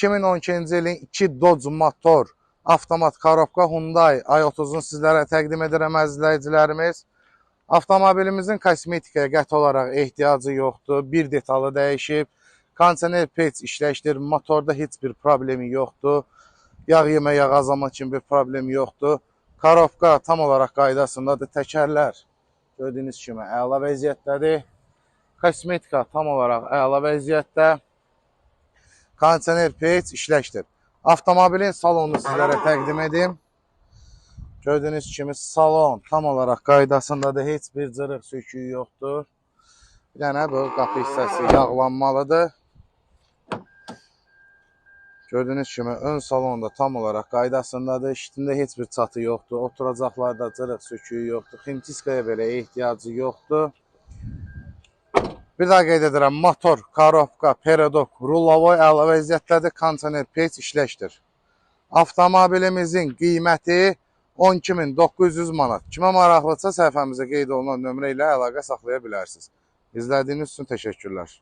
2012-ci ilin 2 Dodge motor avtomat korobka Hyundai i30-unu sizlərə təqdim edirəm əzizləyicilərimiz. Avtomobilimizin kosmetikaya qəti olaraq ehtiyacı yoxdur. Bir detalı dəyişib. Kondisioner pec işləkdir. Motorda heç bir problemi yoxdur. Yağ yemə, yağ azalma kimi bir problem yoxdur. Korobka tam olaraq qaydasındadır. Təkərlər gördüyünüz kimi əla vəziyyətdədir. Kosmetika tam olaraq əla vəziyyətdə. Kondisioner pec işləkdir. Avtomobilin salonunu sizlərə təqdim edim. Gördüyünüz kimi salon tam olaraq qaydasındadır. Heç bir cırıq söküyü yoxdur. Bir dənə bu qapı hissəsi yağlanmalıdır. Gördüyünüz kimi ön salon da tam olaraq qaydasındadır. İşitində heç bir çatı yoxdur. Oturacaqlarda cırıq söküyü yoxdur. Ximtiskaya belə ehtiyacı yoxdur. Bir daha qeyd edirəm, motor, korobka, peredok, rullavoy əla vəziyyətdədir, kondisioner pec işləkdir. Avtomobilimizin qiyməti 12.900 manat. Kimə maraqlıdsa səhifəmizə qeyd olunan nömrə ilə əlaqə saxlaya bilərsiniz. İzlədiyiniz üçün təşəkkürlər.